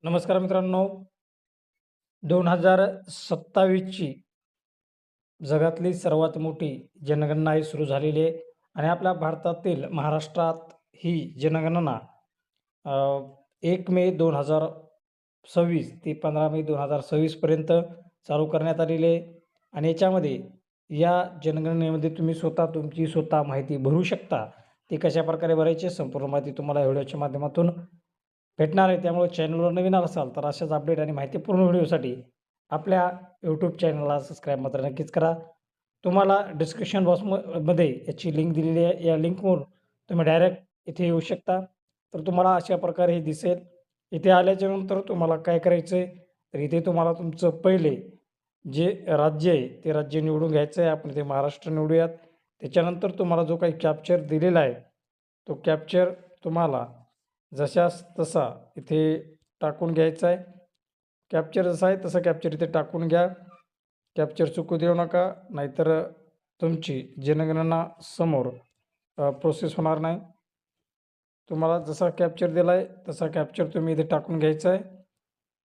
नमस्कार मित्रांनो. 2027ची जगातली सर्वात मोठी जनगणना ही सुरू झालेली आहे आणि आपल्या भारतातील महाराष्ट्रात ही जनगणना अ, 1 मे 2026 ते 15 मे 2026 पर्यंत चालू करण्यात आलेली आहे आणि याच्यामध्ये या जनगणनेमध्ये तुम्ही तुमची स्वतः माहिती भरू शकता. ती कशाप्रकारे भरायची संपूर्ण माहिती तुम्हाला या व्हिडिओच्या माध्यमातून भेटणार आहे. त्यामुळे चॅनलवर नवीन असाल तर अशाच अपडेट आणि माहितीपूर्ण व्हिडिओसाठी आपल्या यूट्यूब चॅनलला सबस्क्राईब मात्र नक्कीच करा. तुम्हाला डिस्क्रिप्शन मध्ये याची लिंक दिलेली आहे. या लिंकवरून तुम्ही डायरेक्ट इथे येऊ शकता. तर तुम्हाला अशा प्रकारे हे दिसेल. इथे आल्याच्यानंतर तुम्हाला काय करायचं आहे, तर इथे तुम्हाला तुमचं पहिले जे राज्य आहे ते राज्य निवडून घ्यायचं आहे. आपण इथे महाराष्ट्र निवडूयात. त्याच्यानंतर तुम्हाला जो काही कॅप्चर दिलेला आहे, तो कॅप्चर तुम्हाला जशास तसा इथे टाकून घ्यायचा आहे. कॅप्चर जसा आहे तसा कॅप्चर इथे टाकून घ्या. कॅप्चर चुकू देऊ नका, नाहीतर तुमची जनगणना समोर प्रोसेस होणार नाही. तुम्हाला जसा कॅप्चर दिला आहे तसा कॅप्चर तुम्ही इथे टाकून घ्यायचा आहे.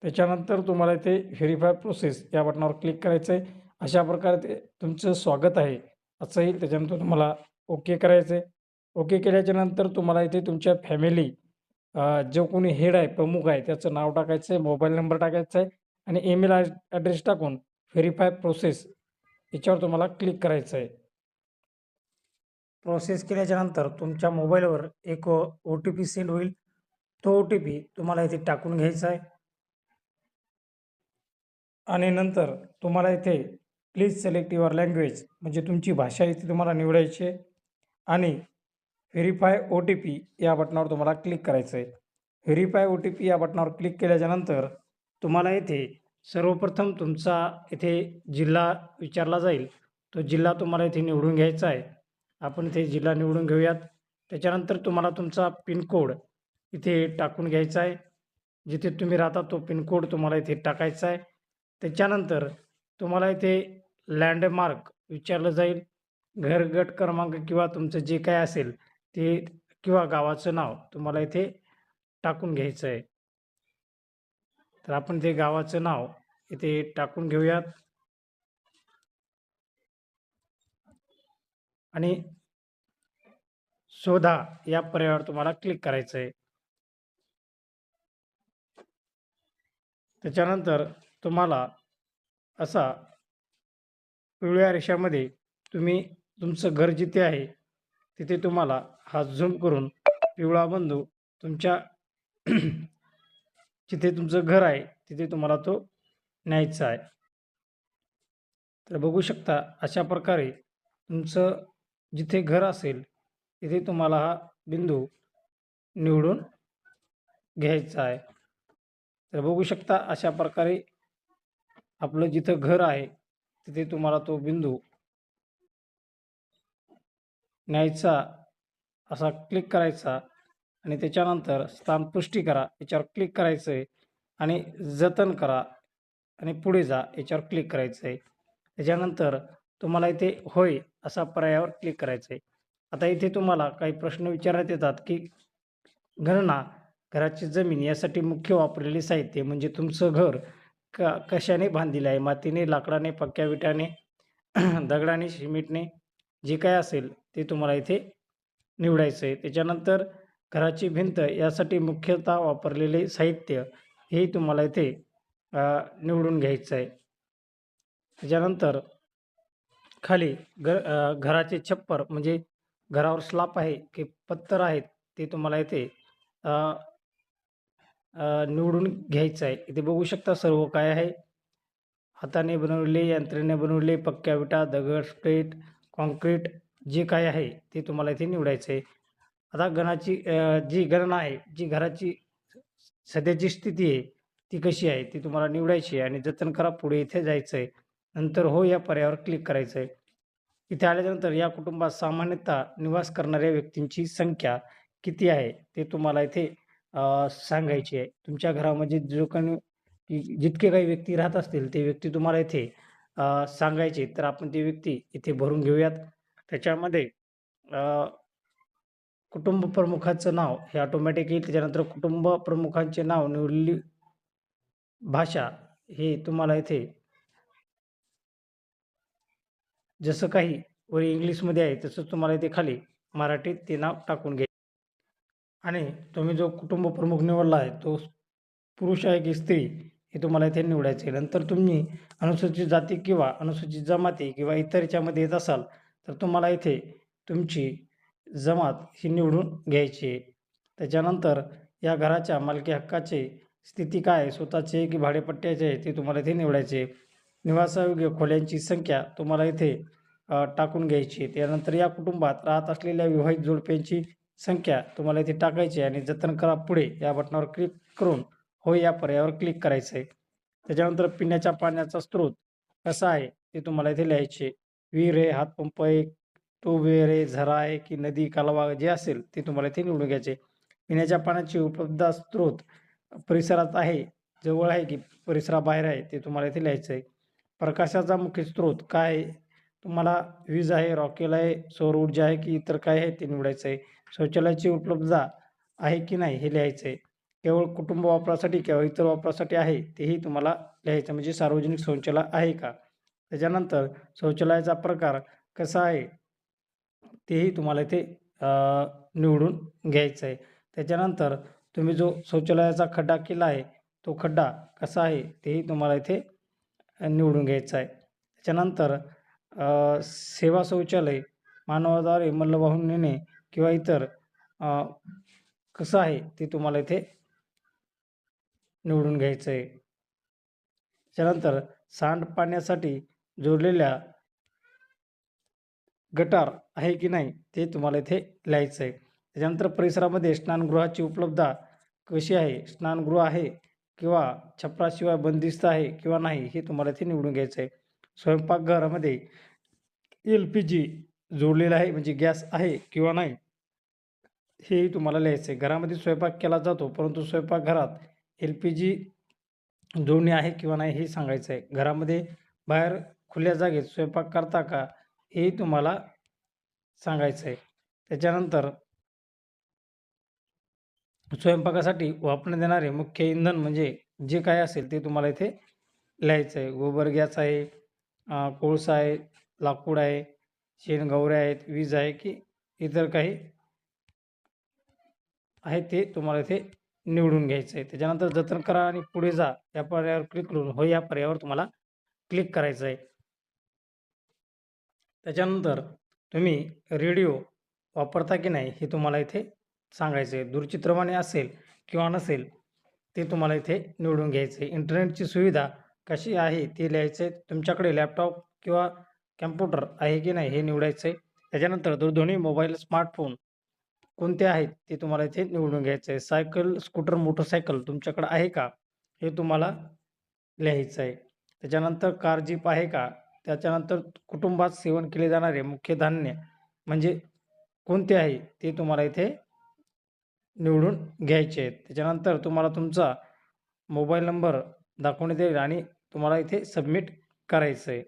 त्याच्यानंतर तुम्हाला इथे व्हेरीफाय प्रोसेस या बटनावर क्लिक करायचं आहे. अशा प्रकारे ते तुमचं स्वागत आहे असं येईल. त्याच्यानंतर तुम्हाला ओके करायचं आहे. ओके केल्याच्यानंतर तुम्हाला इथे तुमच्या फॅमिली जो कोणी हेड आहे, प्रमुख आहे, त्याचं नाव टाकायचं आहे, मोबाईल नंबर टाकायचा आहे आणि ईमेल ॲड्रेस टाकून व्हेरीफाय प्रोसेस याच्यावर तुम्हाला क्लिक करायचं आहे. प्रोसेस केल्याच्यानंतर तुमच्या मोबाईलवर एक ओ-टी-पी सेंड होईल. तो ओ-टी-पी तुम्हाला इथे टाकून घ्यायचा आहे आणि नंतर तुम्हाला इथे प्लीज सिलेक्ट युअर लँग्वेज म्हणजे तुमची भाषा इथे तुम्हाला निवडायची आहे आणि व्हेरीफाय ओ-टी-पी या बटनावर तुम्हाला क्लिक करायचं आहे. व्हेरीफाय ओ-टी-पी या बटनावर क्लिक केल्याच्यानंतर तुम्हाला इथे सर्वप्रथम तुमचा इथे जिल्हा विचारला जाईल. तो जिल्हा तुम्हाला इथे निवडून घ्यायचा आहे. आपण इथे जिल्हा निवडून घेऊयात. त्याच्यानंतर तुम्हाला तुमचा पिनकोड इथे टाकून घ्यायचा आहे. जिथे तुम्ही राहता तो पिनकोड तुम्हाला इथे टाकायचा आहे. त्याच्यानंतर तुम्हाला इथे लँडमार्क विचारलं जाईल. घर, गट क्रमांक किंवा तुमचं जे काही असेल ते किंवा गावाचं नाव तुम्हाला इथे टाकून घ्यायचं आहे. तर आपण ते गावाचं नाव इथे टाकून घेऊयात आणि शोधा या पर्यायावर तुम्हाला क्लिक करायचं आहे. त्याच्यानंतर तुम्हाला असा पिवळ्या रेषामध्ये तुम्ही तुमचं घर जिथे आहे तिथे तुम्हाला हा झूम करून पिवळा बिंदू तुमच्या जिथे तुमचं घर आहे तिथे तुम्हाला तो न्यायचा आहे. तर बघू शकता अशा प्रकारे तुमचं जिथे घर असेल तिथे तुम्हाला हा बिंदू निवडून घ्यायचा आहे. तर बघू शकता अशा प्रकारे आपलं जिथं घर आहे तिथे तुम्हाला तो बिंदू न्यायचा, असा क्लिक करायचा आणि त्याच्यानंतर स्थानपुष्टी करा याच्यावर क्लिक करायचं आहे आणि जतन करा आणि पुढे जा याच्यावर क्लिक करायचं आहे. त्याच्यानंतर तुम्हाला इथे होय असा पर्यायावर क्लिक करायचं आहे. आता इथे तुम्हाला काही प्रश्न विचारण्यात येतात, की गणना, घराची जमीन यासाठी मुख्य वापरलेले साहित्य म्हणजे तुमचं घर कशाने बांधलेलं आहे? मातीने, लाकडाने, पक्क्या विटाने, दगडाने, सिमेंटने जे काही असेल ते तुम्हाला इथे निवडायचं आहे. त्याच्यानंतर घराची भिंत यासाठी मुख्यतः वापरलेले साहित्य हे तुम्हाला इथे निवडून घ्यायचं आहे. त्याच्यानंतर खाली घराचे छप्पर म्हणजे घरावर स्लॅब आहे की पत्तर आहेत ते तुम्हाला इथे अ, निवडून घ्यायचं आहे. इथे बघू शकता सर्व काय आहे. हाताने बनवलेले, यंत्रेने बनवलेले, पक्क्या विटा, दगड, स्लेट, काँक्रीट जे काही आहे ते तुम्हाला इथे निवडायचं आहे. आता जी गणना आहे, जी घराची सध्याची स्थिती आहे, ती कशी आहे ती तुम्हाला निवडायची आहे आणि जतन करा पुढे इथे जायचं आहे. नंतर हो या पर्यायावर क्लिक करायचं आहे. इथे आल्यानंतर या कुटुंबात सामान्यतः निवास करणाऱ्या व्यक्तींची संख्या किती आहे ते तुम्हाला इथे सांगायची आहे. तुमच्या घरामध्ये जितके काही व्यक्ती राहत असतील ते व्यक्ती तुम्हाला इथे सांगायचे. तर आपण ते व्यक्ती इथे भरून घेऊयात. त्याच्यामध्ये अ, कुटुंब प्रमुखाचं नाव हे ऑटोमॅटिक येईल. त्याच्यानंतर कुटुंब प्रमुखांचे नाव निवडलेली भाषा हे तुम्हाला इथे जसं काही वर इंग्लिशमध्ये आहे तसंच तुम्हाला इथे खाली मराठीत ते नाव टाकून घ्यायचं. आणि तुम्ही जो कुटुंब प्रमुख निवडला आहे तो पुरुष आहे की स्त्री हे तुम्हाला इथे निवडायचे आहे. नंतर तुम्ही अनुसूचित जाती किंवा अनुसूचित जमाती किंवा इतर याच्यामध्ये येत असाल तर तुम्हाला इथे तुमची जमात ही निवडून घ्यायची आहे. त्याच्यानंतर या घराच्या मालकी हक्काची स्थिती काय आहे, स्वतःचे की भाडेपट्ट्याचे आहे ते तुम्हाला इथे निवडायचे आहे. निवासयोग्य खोल्यांची संख्या तुम्हाला इथे टाकून घ्यायची आहे. त्यानंतर या कुटुंबात राहत असलेल्या विवाहित जोडप्यांची संख्या तुम्हाला इथे टाकायची आहे आणि जतन करा पुढे या बटनावर क्लिक करून हो या पर्यायावर क्लिक करायचं आहे. त्याच्यानंतर पिण्याच्या पाण्याचा स्रोत कसा आहे ते तुम्हाला इथे लिहायचे. विहीर आहे, हातपंप आहे, ट्यूबवेल आहे, झरा आहे की नदी, कालवा जे असेल ते तुम्हाला इथे निवडून घ्यायचे. पिण्याच्या पाण्याची उपलब्ध स्रोत परिसरात आहे, जवळ आहे की परिसराबाहेर आहे ते तुम्हाला इथे लिहायचं आहे. प्रकाशाचा मुख्य स्रोत काय आहे? तुम्हाला वीज आहे, रॉकेल आहे, सौर ऊर्जा आहे की इतर काय आहे ते निवडायचं आहे. शौचालयाची उपलब्धता आहे की नाही हे लिहायचं आहे. केवळ कुटुंब वापरासाठी किंवा इतर वापरासाठी आहे तेही तुम्हाला लिहायचं म्हणजे सार्वजनिक शौचालय आहे का? त्याच्यानंतर शौचालयाचा प्रकार कसा आहे तेही तुम्हाला इथे निवडून घ्यायचं आहे. त्याच्यानंतर तुम्ही जो शौचालयाचा खड्डा केला आहे तो खड्डा कसा आहे तेही तुम्हाला इथे निवडून घ्यायचं आहे. त्याच्यानंतर सेवा शौचालय मानवाद्वारे मल वाहून नेणे किंवा इतर कसं आहे ते तुम्हाला इथे निवडून घ्यायचं आहे. त्याच्यानंतर सांडपाण्यासाठी जोडलेल्या गटार आहे की नाही ते तुम्हाला इथे लिहायचं आहे. त्याच्यानंतर परिसरामध्ये स्नानगृहाची उपलब्धता कशी आहे, स्नानगृह आहे किंवा छपराशिवाय बंदिस्त आहे किंवा नाही हे तुम्हाला इथे निवडून घ्यायचं आहे. स्वयंपाकघरामध्ये LPG जोडलेला आहे म्हणजे गॅस आहे किंवा नाही हेही तुम्हाला लिहायचं आहे. घरामध्ये स्वयंपाक केला जातो परंतु स्वयंपाकघरात LPG जोडणी आहे किंवा नाही हे सांगायचं आहे. घरामध्ये बाहेर खुल्या जागेत स्वयंपाक करता का हेही तुम्हाला सांगायचं आहे. त्याच्यानंतर स्वयंपाकासाठी वापरण्यात येणारे मुख्य इंधन म्हणजे जे काही असेल ते तुम्हाला इथे लिहायचं आहे. गोबर गॅस आहे, कोळसा आहे, लाकूड आहे, शेणगौऱ्या आहेत, वीज आहे की इतर काही आहे ते तुम्हाला इथे निवडून घ्यायचं आहे. त्याच्यानंतर जतन करा आणि पुढे जा या पर्यायावर क्लिक करून हो या पर्यायावर तुम्हाला क्लिक करायचं आहे. त्याच्यानंतर तुम्ही रेडिओ वापरता की नाही हे तुम्हाला इथे सांगायचं आहे. दूरचित्रवाणी असेल किंवा नसेल ते तुम्हाला इथे निवडून घ्यायचं आहे. इंटरनेटची सुविधा कशी आहे ते लिहायचं आहे. तुमच्याकडे लॅपटॉप किंवा कॅम्प्युटर आहे की नाही हे निवडायचं आहे. त्याच्यानंतर दूरध्वनी, मोबाईल, स्मार्टफोन कोणते आहेत ते तुम्हाला इथे निवडून घ्यायचं आहे. सायकल, स्कूटर, मोटरसायकल तुमच्याकडे आहे का हे तुम्हाला लिहायचं आहे. त्याच्यानंतर कार, जीप आहे का? त्याच्यानंतर कुटुंबात सेवन केले जाणारे मुख्य धान्य म्हणजे कोणते आहे ते तुम्हाला इथे निवडून घ्यायचे आहेत. त्याच्यानंतर तुम्हाला तुमचा मोबाईल नंबर दाखवण्यात येईल आणि तुम्हाला इथे सबमिट करायचं आहे.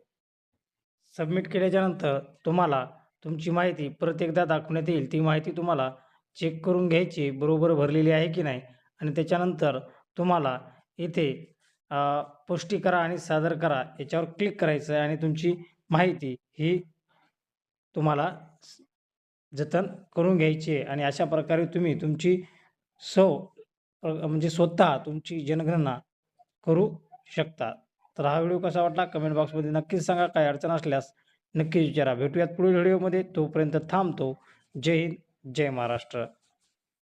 सबमिट केल्याच्यानंतर तुम्हाला तुमची माहिती परत एकदा दाखवण्यात येईल. ती माहिती तुम्हाला चेक करून घ्यायची बरोबर भरलेली आहे की नाही आणि त्याच्यानंतर तुम्हाला इथे पुष्टी करा आणि सादर करा याच्यावर क्लिक करायचं आहे आणि तुमची माहिती ही तुम्हाला जतन करून घ्यायची आहे आणि अशा प्रकारे तुम्ही तुमची म्हणजे स्वतः तुमची जनगणना करू शकता. तर हा व्हिडिओ कसा वाटला कमेंट बॉक्समध्ये नक्कीच सांगा. काही अडचण असल्यास नक्कीच विचारा. भेटूयात पुढील व्हिडिओमध्ये. तोपर्यंत थांबतो. जय हिंद, जय महाराष्ट्र.